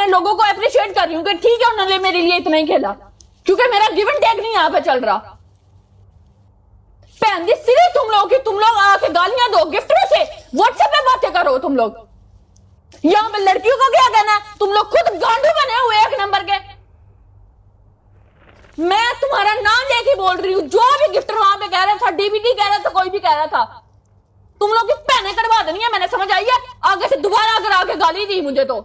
अपने लोगों को अप्रिशिएट कर रही हूँ कि ठीक है उन्होंने मेरे लिए इतना ही खेला, क्योंकि मेरा गिव एंड टेक नहीं यहाँ पे चल रहा। पहन दी सिर्फ तुम लोग आके गालियां दो गिफ्टरों से, व्हाट्सएप पे बातें करो तुम लोग। यहां पे लड़कियों का क्या कहना है? तुम लोग खुद गांडू बने हुए एक नंबर के। मैं तुम्हारा नाम लेके बोल रही हूँ, जो भी गिफ्टर वहां पे कह रहा था, डीबीटी कह रहा था, कोई भी कह रहा था, तुम लोग की पहने कटवा देनी है मैंने, समझ आई है? आगे से दोबारा अगर आके गाली दी मुझे तो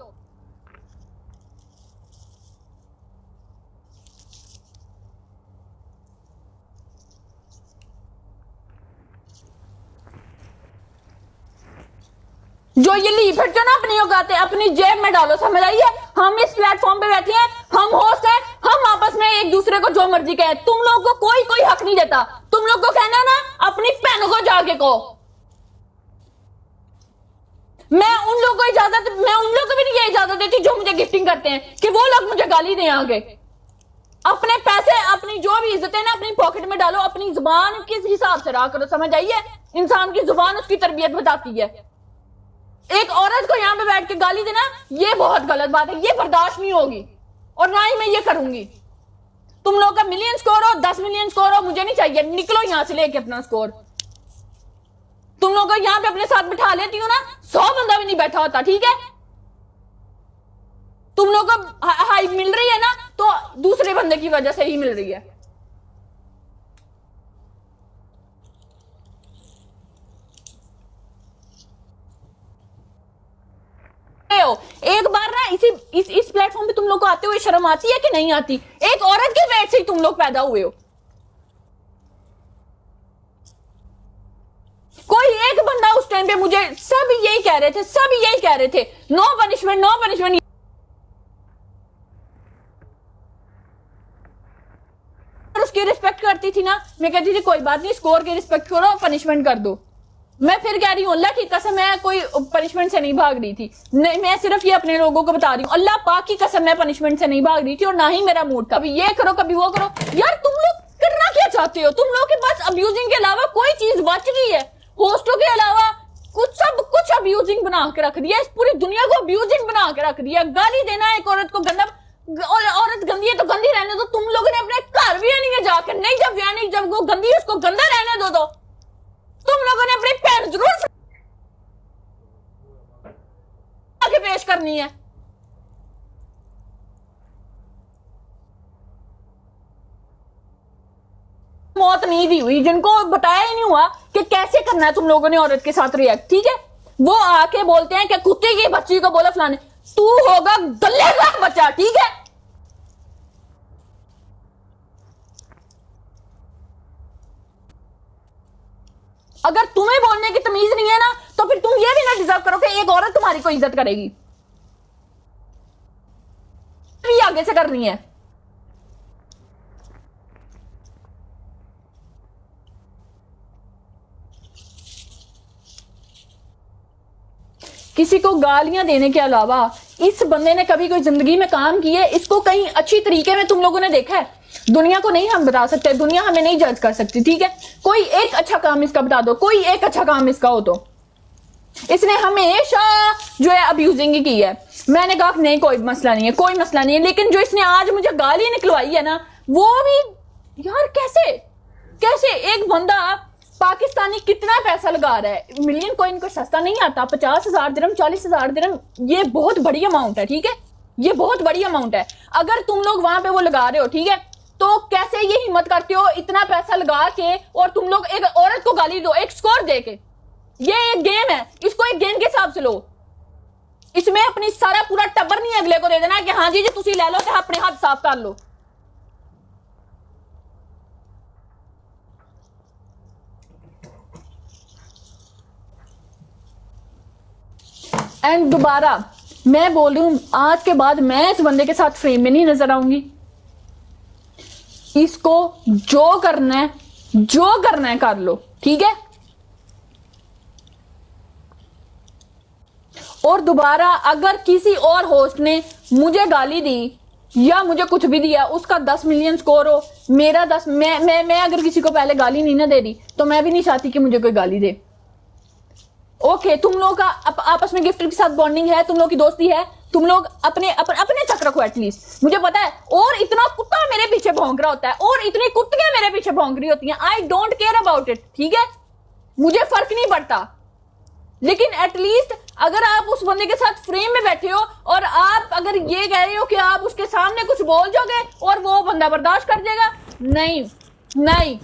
जो ये ली फिर जो ना अपनी औकात है अपनी जेब में डालो, समझ आई है? हम इस प्लेटफॉर्म पे बैठे हैं, हम होस्ट हैं, हम आपस में एक दूसरे को जो मर्जी कहे, तुम लोग को कोई हक नहीं देता। तुम लोग को कहना ना अपनी बहनों को जाके कहो। मैं उन लोगों को भी नहीं ये इजाजत देती जो मुझे गिफ्टिंग करते हैं कि वो लोग मुझे गाली दें आगे। अपने पैसे अपनी जो भी इज्जत है ना अपनी पॉकेट में डालो, अपनी जुबान किस हिसाब से रहा करो, समझ आई है? इंसान की जुबान उसकी तरबियत बताती है। एक औरत को यहां पे बैठ के गाली देना ये बहुत गलत बात है, ये बर्दाश्त नहीं होगी और ना ही मैं ये करूंगी। तुम लोग का मिलियन स्कोर हो, 10 मिलियन स्कोर हो, मुझे नहीं चाहिए, निकलो यहां से लेके अपना स्कोर। तुम लोग को यहां पे अपने साथ बिठा लेती हूँ ना, 100 बंदा भी नहीं बैठा होता, ठीक है? तुम लोग को हाइप मिल रही है ना तो दूसरे बंदे की वजह से ही मिल रही है। एक बार ना इस प्लेटफॉर्म पे तुम लोग को आते हुए शर्म आती है कि नहीं आती? एक औरत के पेट से ही तुम लोग पैदा हुए हो। कोई एक बंदा उस टाइम पे मुझे सब यही कह रहे थे नो पनिशमेंट, नो पनिशमेंट। उसकी रिस्पेक्ट करती थी ना, मैं कहती थी कोई बात नहीं, स्कोर की रिस्पेक्ट करो, पनिशमेंट कर दो। मैं फिर कह रही हूँ अल्लाह की कसम मैं कोई पनिशमेंट से नहीं भाग रही थी, नहीं, मैं सिर्फ ये अपने लोगों को बता रही हूँ, अल्लाह पाक की कसम मैं पनिशमेंट से नहीं भाग रही थी और ना ही मेरा मूड था। कभी ये करो कभी वो करो। यार तुम लोग करना क्या चाहते हो? तुम लोग के पास अब्यूजिंग के अलावा कोई चीज बच गई है? होस्टों के अलावा सब कुछ अब्यूजिंग बना के रख दिया, इस पूरी दुनिया को अब्यूजिंग बना के रख दिया। गाली देना एक औरत को गंदा, औरत गंदी है तो गंदी रहने दो। तुम लोगों ने अपने घर भी नहीं जाकर, नहीं जब वो गंदी है उसको गंदा रहने दो। तुम लोगों ने अपनी पैर जरूर आगे पेश करनी है। मौत नहीं दी हुई, जिनको बताया ही नहीं हुआ कि कैसे करना है तुम लोगों ने औरत के साथ रिएक्ट, ठीक है? वो आके बोलते हैं कि कुत्ते की बच्ची को बोला फलाने, तू होगा गले का बच्चा, ठीक है? अगर तुम्हें बोलने की तमीज नहीं है ना तो फिर तुम ये भी ना डिजर्व करो कि एक औरत तुम्हारी को इज्जत करेगी। भी आगे से करनी है। किसी को गालियां देने के अलावा इस बंदे ने कभी कोई जिंदगी में काम किया है? इसको कहीं अच्छी तरीके में तुम लोगों ने देखा है? दुनिया को नहीं हम बता सकते, दुनिया हमें नहीं जज कर सकती, ठीक है? कोई एक अच्छा काम इसका बता दो, कोई एक अच्छा काम इसका हो तो। इसने हमेशा जो है अब्यूजिंग ही की है। मैंने कहा नहीं कोई मसला नहीं है, कोई मसला नहीं है, लेकिन जो इसने आज मुझे गाली निकलवाई है ना, वो भी यार कैसे एक बंदा पाकिस्तानी कितना पैसा लगा रहा है, मिलियन कॉइन को सस्ता नहीं आता, 50,000 दिरहम, 40,000 दिरहम, ये बहुत बड़ी अमाउंट है, ठीक है? ये बहुत बड़ी अमाउंट है। अगर तुम लोग वहां पे वो लगा रहे हो, ठीक है, तो कैसे ये हिम्मत करते हो इतना पैसा लगा के और तुम लोग एक औरत को गाली दो एक स्कोर दे के? ये एक गेम है, इसको एक गेम के हिसाब से लो। इसमें अपनी सारा पूरा टब्बर नहीं अगले को दे देना कि हाँ जी तुसी ले लो तो अपने हाथ साफ कर लो। एंड दोबारा मैं बोल रही हूं, आज के बाद मैं इस बंदे के साथ फ्रेम में नहीं नजर आऊंगी। इसको जो करना है कर लो, ठीक है? और दोबारा अगर किसी और होस्ट ने मुझे गाली दी या मुझे कुछ भी दिया, उसका 10 मिलियन स्कोर हो, मेरा 10, मैं अगर किसी को पहले गाली नहीं ना दे रही तो मैं भी नहीं चाहती कि मुझे कोई गाली दे। ओके, तुम लोगों का आपस में गिफ्ट के साथ बॉन्डिंग है, तुम लोगों की दोस्ती है, तुम लोग अपने अपने तक रखो एटलीस्ट। मुझे पता है, और इतना कुत्ता मेरे पीछे भौंक रहा होता है और इतनी कुत्तियां मेरे पीछे भौंक रही होती हैं, I don't care about it, ठीक है, मुझे फर्क नहीं पड़ता। लेकिन एटलीस्ट अगर आप उस बंदे के साथ फ्रेम में बैठे हो और आप अगर ये कह रहे हो कि आप उसके सामने कुछ बोल जाओगे और वो बंदा बर्दाश्त कर जाएगा, नहीं नहीं।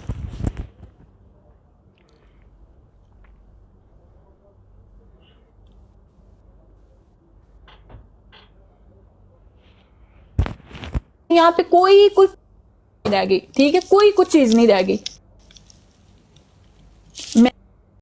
यहाँ पे कोई कुछ नहीं रहेगी, ठीक है, कोई कुछ चीज नहीं रहेगी।